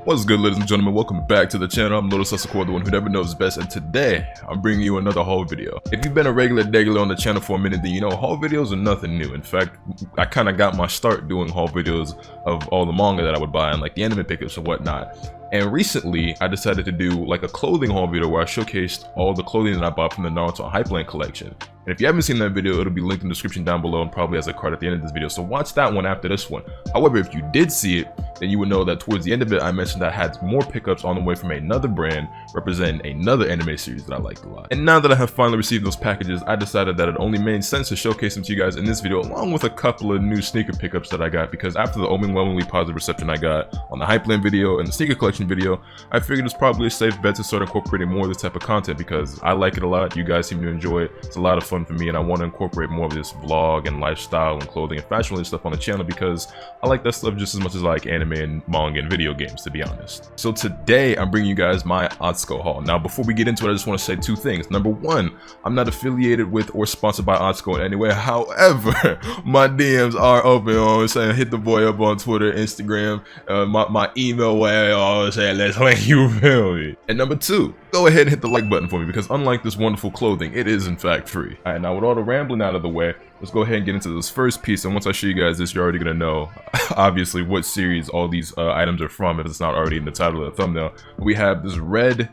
What's good, ladies and gentlemen? Welcome back to the channel. I'm LotusAsakura, the one who never knows best, and today I'm bringing you another haul video. If you've been a regular on the channel for a minute, then you know haul videos are nothing new. In fact, I kind of got my start doing haul videos of all the manga that I would buy and like the anime pickups and whatnot. And recently, I decided to do like a clothing haul video where I showcased all the clothing that I bought from the Naruto Hypland collection. And if you haven't seen that video, it'll be linked in the description down below and probably as a card at the end of this video. So watch that one after this one. However, if you did see it, then you would know that towards the end of it, I mentioned that I had more pickups on the way from another brand representing another anime series that I liked a lot. And now that I have finally received those packages, I decided that it only made sense to showcase them to you guys in this video, along with a couple of new sneaker pickups that I got, because after the overwhelmingly positive reception I got on the Hypland video and the sneaker collection video, I figured it's probably a safe bet to start incorporating more of this type of content because I like it a lot. You guys seem to enjoy it. It's a lot of fun for me, and I want to incorporate more of this vlog and lifestyle and clothing and fashion related stuff on the channel because I like that stuff just as much as I like anime and manga and video games, to be honest. So today I'm bringing you guys my Atsuko haul. Now before we get into it, I just want to say two things. Number one, I'm not affiliated with or sponsored by Atsuko in any way. However, my DMs are open. You know what I'm saying? Hit the boy up on Twitter, Instagram, my email where I say let's link you, feel me. And number two, go ahead and hit the like button for me because unlike this wonderful clothing, it is in fact free. Alright, now with all the rambling out of the way, let's go ahead and get into this first piece. And once I show you guys this, you're already gonna know obviously what series all these items are from if it's not already in the title of the thumbnail. We have this red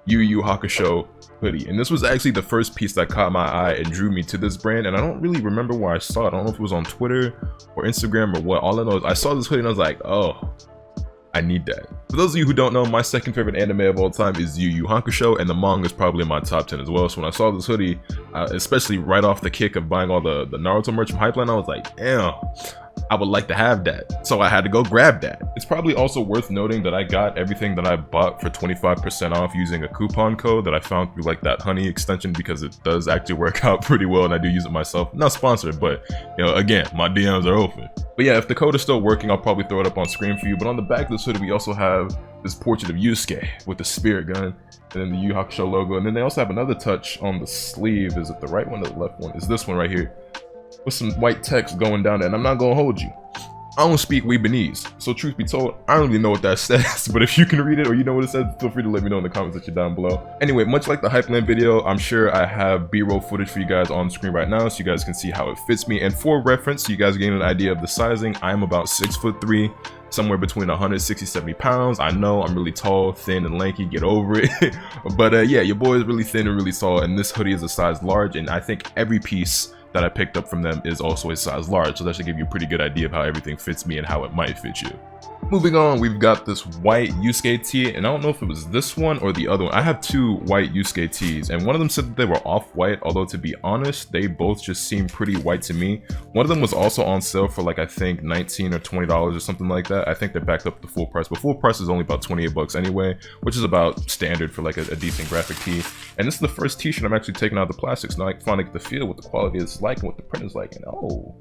Yu Hakusho hoodie, and this was actually the first piece that caught my eye and drew me to this brand, and I don't really remember where I saw it. I don't know if it was on Twitter or Instagram or what. All I know is I saw this hoodie and I was like, oh, I need that. For those of you who don't know, my second favorite anime of all time is Yu Hakusho, and the manga is probably in my top 10 as well. So when I saw this hoodie, especially right off the kick of buying all the Naruto merch from Hypland, I was like, damn, I would like to have that. So I had to go grab that. It's probably also worth noting that I got everything that I bought for 25% off using a coupon code that I found through like that honey extension because it does actually work out pretty well and I do use it myself. Not sponsored, but you know, again, my DMs are open. But yeah, if the code is still working, I'll probably throw it up on screen for you. But on the back of this hoodie, we also have this portrait of Yusuke with the spirit gun and then the Yu Hakusho logo. And then they also have another touch on the sleeve. Is it the right one or the left one? Is this one right here with some white text going down there. And I'm not gonna hold you, I don't speak Weebanese, so truth be told, I don't really know what that says, but if you can read it or you know what it says, feel free to let me know in the comments section down below. Anyway, much like the Hypland video, I'm sure I have B-roll footage for you guys on screen right now so you guys can see how it fits me. And for reference, so you guys gain an idea of the sizing, I'm about 6'3", somewhere between 160-70 pounds. I know I'm really tall, thin, and lanky, get over it. But yeah, your boy is really thin and really tall, and this hoodie is a size large, and I think every piece that I picked up from them is also a size large, so that should give you a pretty good idea of how everything fits me and how it might fit you. Moving on, we've got this white Yusuke tee, and I don't know if it was this one or the other one. I have two white Yusuke tees, and one of them said that they were off-white, although to be honest, they both just seem pretty white to me. One of them was also on sale for like, I think $19 or $20 or something like that. I think they backed up the full price, but full price is only about 28 bucks anyway, which is about standard for like a decent graphic tee. And this is the first t-shirt I'm actually taking out of the plastics. Now I can finally get the feel what the quality is like and what the print is like, and oh,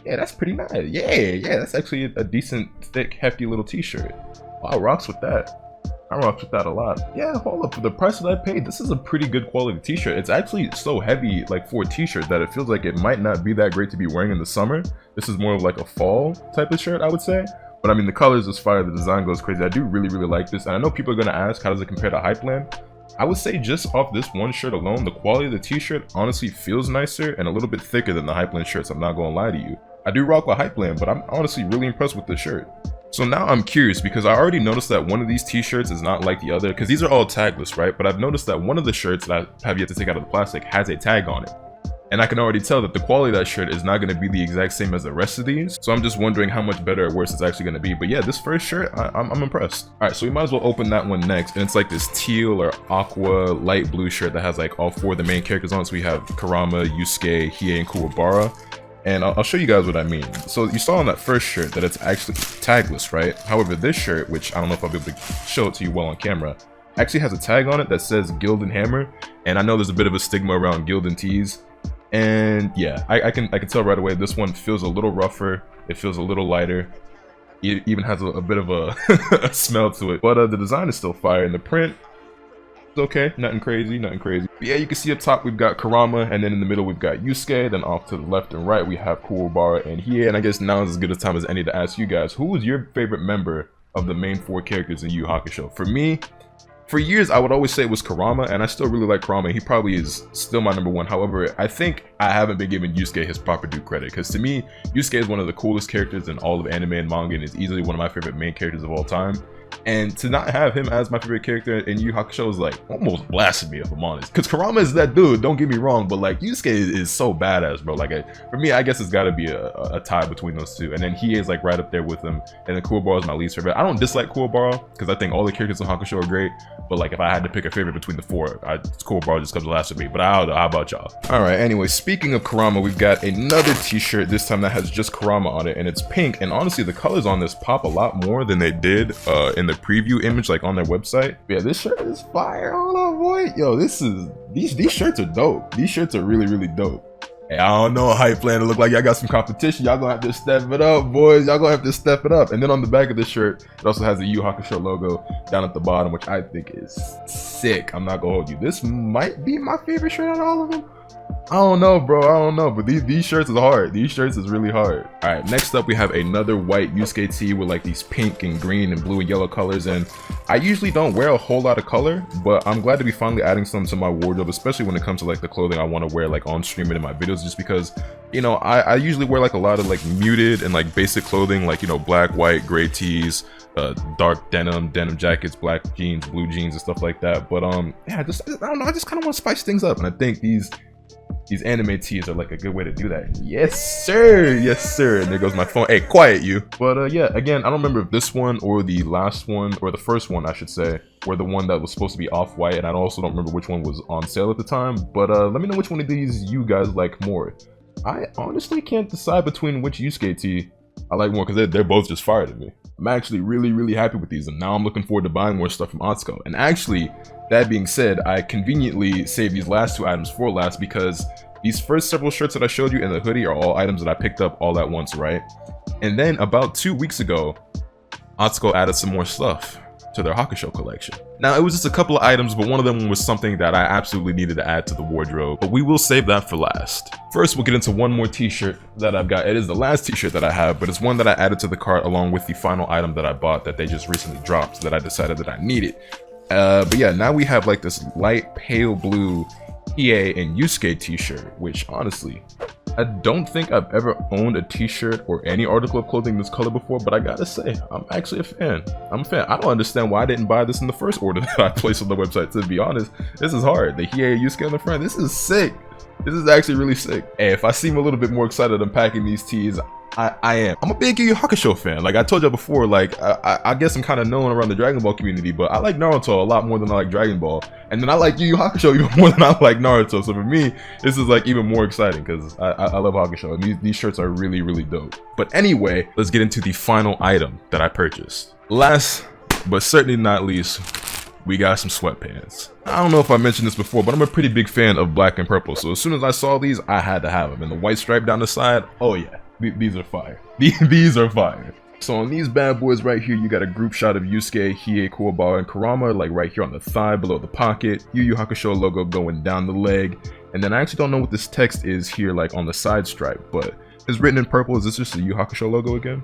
yeah, that's pretty nice. Yeah, that's actually a decent, thick, hefty little t-shirt. Oh, I rocks with that. I rocks with that a lot. Yeah, hold up, for the price that I paid, this is a pretty good quality t-shirt. It's actually so heavy, like for a t-shirt, that it feels like it might not be that great to be wearing in the summer. This is more of like a fall type of shirt, I would say. But I mean, the colors is fire, the design goes crazy. I do really like this, and I know people are gonna ask, how does it compare to Hypland? I would say just off this one shirt alone, the quality of the t-shirt honestly feels nicer and a little bit thicker than the Hypland shirts, I'm not gonna lie to you. I do rock with Hypland, but I'm honestly really impressed with this shirt. So now I'm curious because I already noticed that one of these t-shirts is not like the other, because these are all tagless, right? But I've noticed that one of the shirts that I have yet to take out of the plastic has a tag on it. And I can already tell that the quality of that shirt is not going to be the exact same as the rest of these. So I'm just wondering how much better or worse it's actually going to be. But yeah, this first shirt, I'm impressed. Alright, so we might as well open that one next. And it's like this teal or aqua light blue shirt that has like all four of the main characters on it. So we have Kurama, Yusuke, Hiei, and Kuwabara. And I'll show you guys what I mean. So you saw on that first shirt that it's actually tagless, right? However, this shirt, which I don't know if I'll be able to show it to you well on camera, actually has a tag on it that says Gildan Hammer. And I know there's a bit of a stigma around Gildan tees. And yeah, I can tell right away this one feels a little rougher. It feels a little lighter. It even has a bit of a, a smell to it. But the design is still fire, and the print, it's okay, nothing crazy. But yeah, you can see up top we've got Kurama, and then in the middle we've got Yusuke. Then off to the left and right we have Kuwabara and Hiei. And I guess now is as good a time as any to ask you guys, who was your favorite member of the main 4 characters in Yu Hakusho. For me, for years, I would always say it was Kurama, and I still really like Kurama. He probably is still my #1. However, I think I haven't been giving Yusuke his proper due credit, because to me, Yusuke is one of the coolest characters in all of anime and manga, and is easily one of my favorite main characters of all time. And to not have him as my favorite character in Yu Hakusho is like almost blasphemy, if I'm honest. Because Kurama is that dude, don't get me wrong, but like Yusuke is so badass, bro. Like for me, I guess it's got to be a tie between those two. And then he is like right up there with him. And then Kuwabara is my least favorite. I don't dislike Kuwabara because I think all the characters in Hakusho are great. But like if I had to pick a favorite between the 4, Kuwabara just comes last for me. But I don't know. How about y'all? All right. Anyway, speaking of Kurama, we've got another T-shirt this time that has just Kurama on it, and it's pink. And honestly, the colors on this pop a lot more than they did in the preview image, like on their website. Yeah, this shirt is fire. Hold on, boy. Yo, these shirts are dope. These shirts are really, really dope. Hey, I don't know, Hypland. It look like y'all got some competition. Y'all gonna have to step it up, boys. Y'all gonna have to step it up. And then on the back of the shirt, it also has a Yu Hakusho logo down at the bottom, which I think is sick. I'm not gonna hold you. This might be my favorite shirt out of all of them. I don't know, bro. I don't know, but these shirts is hard. These shirts is really hard. All right, next up we have another white Yusuke tee with like these pink and green and blue and yellow colors. And I usually don't wear a whole lot of color, but I'm glad to be finally adding some to my wardrobe, especially when it comes to like the clothing I want to wear like on stream and in my videos, just because, you know, I usually wear like a lot of like muted and like basic clothing, like, you know, black, white, gray tees, dark denim jackets, black jeans, blue jeans and stuff like that. But yeah, I don't know, I just kind of want to spice things up, and I think these anime tees are like a good way to do that. Yes sir, yes sir. And there goes my phone. Hey, quiet you. But yeah, again, I don't remember if this one or the last one, or the first one I should say, were the one that was supposed to be off-white, and I also don't remember which one was on sale at the time. But let me know which one of these you guys like more. I honestly can't decide between which Yusuke tee I like more, because they're both just fire to me. I'm actually really happy with these, and now I'm looking forward to buying more stuff from Atsuko. And actually, that being said, I conveniently saved these last 2 items for last, because these first several shirts that I showed you and the hoodie are all items that I picked up all at once, right? And then about 2 weeks ago, Atsuko added some more stuff to their Hakusho collection. Now, it was just a couple of items, but one of them was something that I absolutely needed to add to the wardrobe, but we will save that for last. First, we'll get into one more t-shirt that I've got. It is the last t-shirt that I have, but it's one that I added to the cart along with the final item that I bought that they just recently dropped that I decided that I needed. But yeah, now we have like this light pale blue Hiei and Yusuke t-shirt, which honestly, I don't think I've ever owned a t-shirt or any article of clothing this color before, but I gotta say, I'm actually a fan. I'm a fan. I don't understand why I didn't buy this in the first order that I placed on the website, to be honest. This is hard. The Hiei and Yusuke on the front, this is sick. This is actually really sick. Hey, if I seem a little bit more excited unpacking these tees, I am. I'm a big Yu Hakusho fan. Like I told you before, like I guess I'm kind of known around the Dragon Ball community, but I like Naruto a lot more than I like Dragon Ball. And then I like Yu Hakusho even more than I like Naruto. So for me, this is like even more exciting because I love Hakusho. And these shirts are really dope. But anyway, let's get into the final item that I purchased. Last, but certainly not least, we got some sweatpants. I don't know if I mentioned this before, but I'm a pretty big fan of black and purple. So as soon as I saw these, I had to have them. And the white stripe down the side, oh yeah. These are fire. These are fire. So on these bad boys right here, you got a group shot of Yusuke, Hiei, Kuwabara, and Kurama, like right here on the thigh below the pocket. Yu Hakusho logo going down the leg. And then I actually don't know what this text is here, like on the side stripe, but it's written in purple. Is this just a Yu Hakusho logo again?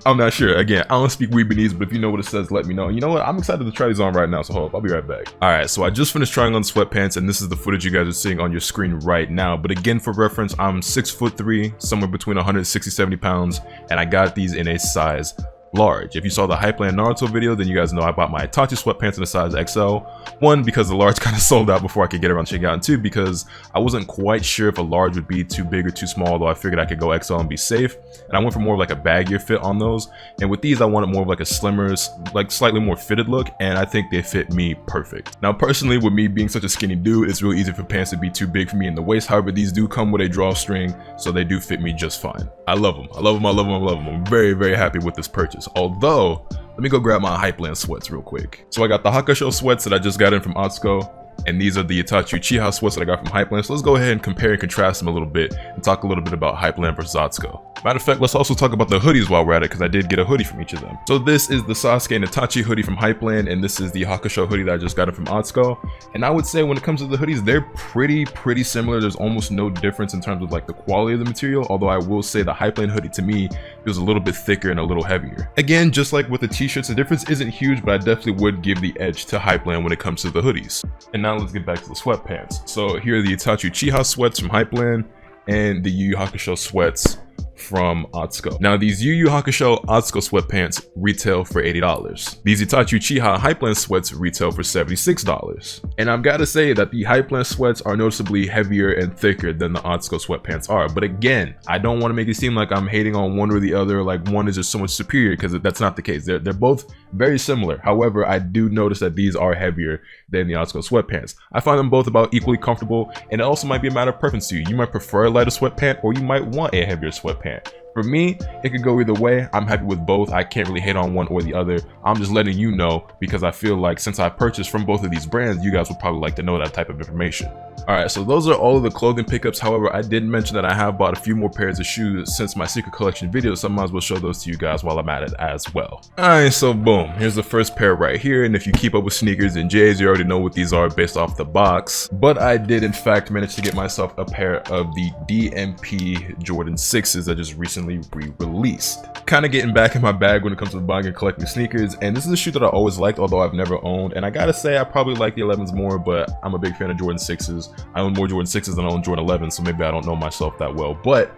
I'm not sure. Again, I don't speak Weebinese, but if you know what it says, let me know. You know what? I'm excited to try these on right now, so hold up. I'll be right back. Alright, so I just finished trying on sweatpants, and this is the footage you guys are seeing on your screen right now. But again, for reference, I'm 6'3", somewhere between 160-70 pounds, and I got these in a size large. If you saw the Hypland Naruto video, then you guys know I bought my Itachi sweatpants in a size XL. One, because the large kind of sold out before I could get around to check out, and two, because I wasn't quite sure if a large would be too big or too small, though I figured I could go XL and be safe. And I went for more of like a baggier fit on those. And with these, I wanted more of like a slimmer, like slightly more fitted look, and I think they fit me perfect. Now, personally, with me being such a skinny dude, it's really easy for pants to be too big for me in the waist. However, these do come with a drawstring, so they do fit me just fine. I love them. I love them. I love them. I love them. I'm very happy with this purchase. Although, let me go grab my Hypland sweats real quick. So I got the Hakusho sweats that I just got in from Atsuko. And these are the Itachi Uchiha sweats that I got from Hypland. So let's go ahead and compare and contrast them a little bit and talk a little bit about Hypland versus Atsuko. Matter of fact, let's also talk about the hoodies while we're at it, because I did get a hoodie from each of them. So this is the Sasuke and Itachi hoodie from Hypland, and this is the Hakusho hoodie that I just got from Atsuko. And I would say when it comes to the hoodies, they're pretty similar. There's almost no difference in terms of like the quality of the material, although I will say the Hypland hoodie to me feels a little bit thicker and a little heavier. Again, just like with the t-shirts, the difference isn't huge, but I definitely would give the edge to Hypland when it comes to the hoodies. And now let's get back to the sweatpants. So here are the Itachi Uchiha sweats from Hypland and the Yu Hakusho sweats from Atsuko. Now these Yu Hakusho Atsuko sweatpants retail for $80. These Itachi Uchiha Hypland sweats retail for $76. And I've got to say that the Hypland sweats are noticeably heavier and thicker than the Atsuko sweatpants are. But again, I don't want to make it seem like I'm hating on one or the other, like one is just so much superior, because that's not the case. They're both very similar. However, I do notice that these are heavier than the Atsuko sweatpants. I find them both about equally comfortable, and it also might be a matter of preference to you. You might prefer a lighter sweatpant, or you might want a heavier sweatpant. For me, it could go either way. I'm happy with both. I can't really hate on one or the other. I'm just letting you know because I feel like since I purchased from both of these brands, you guys would probably like to know that type of information. Alright, so those are all of the clothing pickups. However, I did mention that I have bought a few more pairs of shoes since my secret collection video, so I might as well show those to you guys while I'm at it as well. Alright, so boom, here's the first pair right here, and if you keep up with sneakers and J's, you already know what these are based off the box. But I did in fact manage to get myself a pair of the DMP Jordan 6s that just recently re-released. Kind of getting back in my bag when it comes to buying and collecting sneakers, and this is a shoe that I always liked, although I've never owned, and I gotta say I probably like the 11s more, but I'm a big fan of Jordan 6s. I own more Jordan 6s than I own Jordan 11s, so maybe I don't know myself that well, but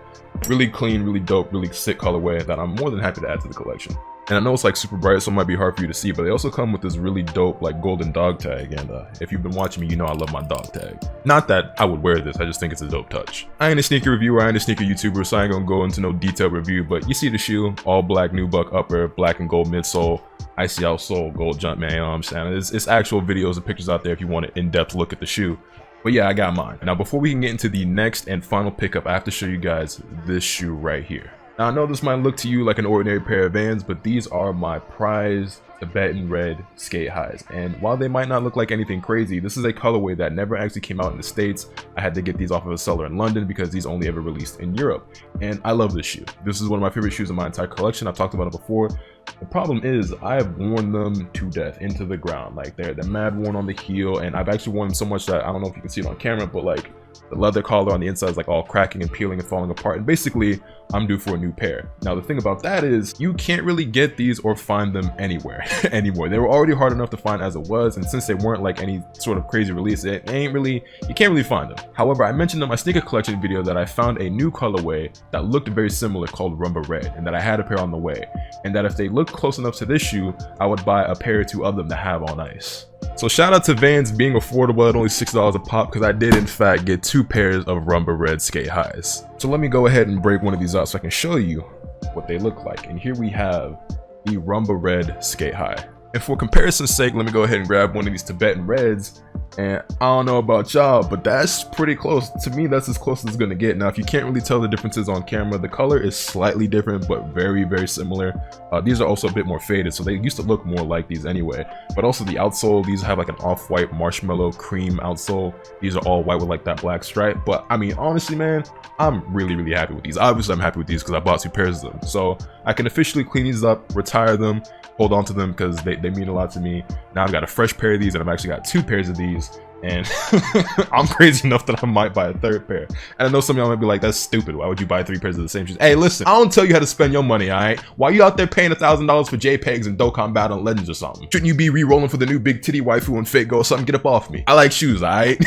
really clean, really dope, really sick colorway that I'm more than happy to add to the collection. And I know it's like super bright, so it might be hard for you to see, but they also come with this really dope like golden dog tag, and if you've been watching me, you know I love my dog tag. Not that I would wear this, I just think it's a dope touch. I ain't a sneaker reviewer, I ain't a sneaker YouTuber, so I ain't gonna go into no detailed review, but you see the shoe, all black nubuck upper, black and gold midsole, icy outsole, gold jump, man, you know what I'm saying? It's actual videos and pictures out there if you want an in-depth look at the shoe. But yeah, I got mine. Now before we can get into the next and final pickup, I have to show you guys this shoe right here. Now I know this might look to you like an ordinary pair of Vans, but these are my prized Tibetan red skate highs, and while they might not look like anything crazy, this is a colorway that never actually came out in the States. I had to get these off of a seller in London because these only ever released in Europe, and I love this shoe. This is one of my favorite shoes in my entire collection. I've talked about it before. The problem is I have worn them to death, into the ground. Like they're mad worn on the heel, and I've actually worn them so much that I don't know if you can see it on camera, but like the leather collar on the inside is like all cracking and peeling and falling apart, and basically I'm due for a new pair. Now the thing about that is you can't really get these or find them anywhere anymore. They were already hard enough to find as it was, and since they weren't like any sort of crazy release, you can't really find them. However, I mentioned in my sneaker collection video that I found a new colorway that looked very similar called Rumba Red, and that I had a pair on the way, and that if they looked close enough to this shoe, I would buy a pair or two of them to have on ice. So shout out to Vans being affordable at only $6 a pop, because I did in fact get 2 pairs of Rumba Red skate highs. So let me go ahead and break one of these out so I can show you what they look like. And here we have the Rumba Red skate high. And for comparison's sake, let me go ahead and grab one of these Tibetan Reds. And I don't know about y'all, but that's pretty close. To me, that's as close as it's gonna get. Now, if you can't really tell the differences on camera, the color is slightly different, but very, very similar. These are also a bit more faded, so they used to look more like these anyway. But also the outsole, these have like an off-white marshmallow cream outsole. These are all white with like that black stripe. But I mean, honestly, man, I'm really, really happy with these. Obviously, I'm happy with these because I bought 2 pairs of them. So I can officially clean these up, retire them, hold on to them because they mean a lot to me. Now I've got a fresh pair of these, and I've actually got 2 pairs of these. And I'm crazy enough that I might buy a 3rd pair. And I know some of y'all might be like, that's stupid. Why would you buy 3 pairs of the same shoes? Hey, listen, I don't tell you how to spend your money, alright? Why you out there paying $1,000 for JPEGs and Dokkan Battle and Legends or something? Shouldn't you be re-rolling for the new big titty waifu and fake go or something? Get up off me. I like shoes, alright?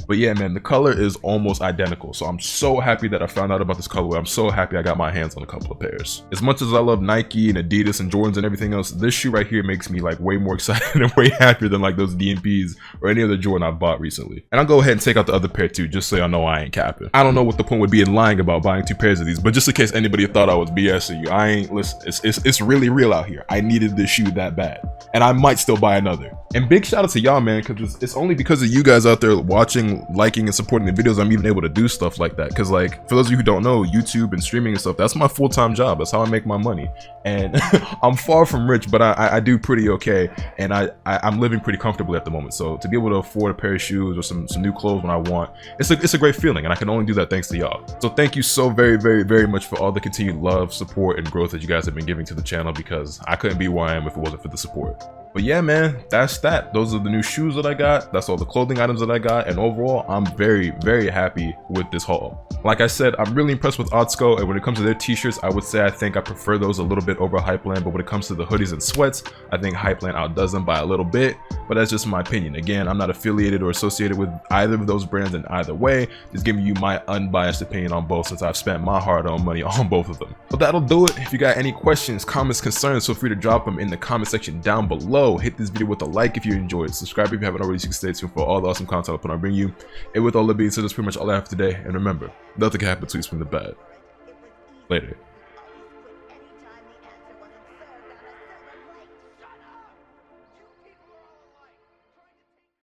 But yeah, man, the color is almost identical. So I'm so happy that I found out about this colorway. I'm so happy I got my hands on a couple of pairs. As much as I love Nike and Adidas and Jordans and everything else, this shoe right here makes me like way more excited and way happier than like those DMPs or any other Jordan I bought recently. And I'll go ahead and take out the other pair too, just so y'all know I ain't capping. I don't know what the point would be in lying about buying 2 pairs of these, but just in case anybody thought I was BSing you, I ain't. Listen, it's really real out here. I needed this shoe that bad, and I might still buy another. And big shout out to y'all, man, because it's only because of you guys out there watching, liking, and supporting the videos I'm even able to do stuff like that. Because like, for those of you who don't know, YouTube and streaming and stuff, that's my full-time job. That's how I make my money. And I'm far from rich, but I do pretty okay, and I'm living pretty comfortably at the moment. So to be able afford a pair of shoes or some new clothes when I want. It's a great feeling, and I can only do that thanks to y'all. So thank you so very much for all the continued love, support, and growth that you guys have been giving to the channel, because I couldn't be where I am if it wasn't for the support. But yeah, man, that's that. Those are the new shoes that I got. That's all the clothing items that I got. And overall, I'm very happy with this haul. Like I said, I'm really impressed with Atsuko. And when it comes to their t-shirts, I would say I think I prefer those a little bit over Hypland. But when it comes to the hoodies and sweats, I think Hypland outdoes them by a little bit. But that's just my opinion. Again, I'm not affiliated or associated with either of those brands in either way. Just giving you my unbiased opinion on both, since I've spent my hard-earned money on both of them. But that'll do it. If you got any questions, comments, concerns, feel free to drop them in the comment section down below. Hit this video with a like if you enjoyed. Subscribe if you haven't already, so you can stay tuned for all the awesome content I'll put on bring you. And with all that being said, that's pretty much all I have today. And remember, nothing can happen to you from the bad. Later.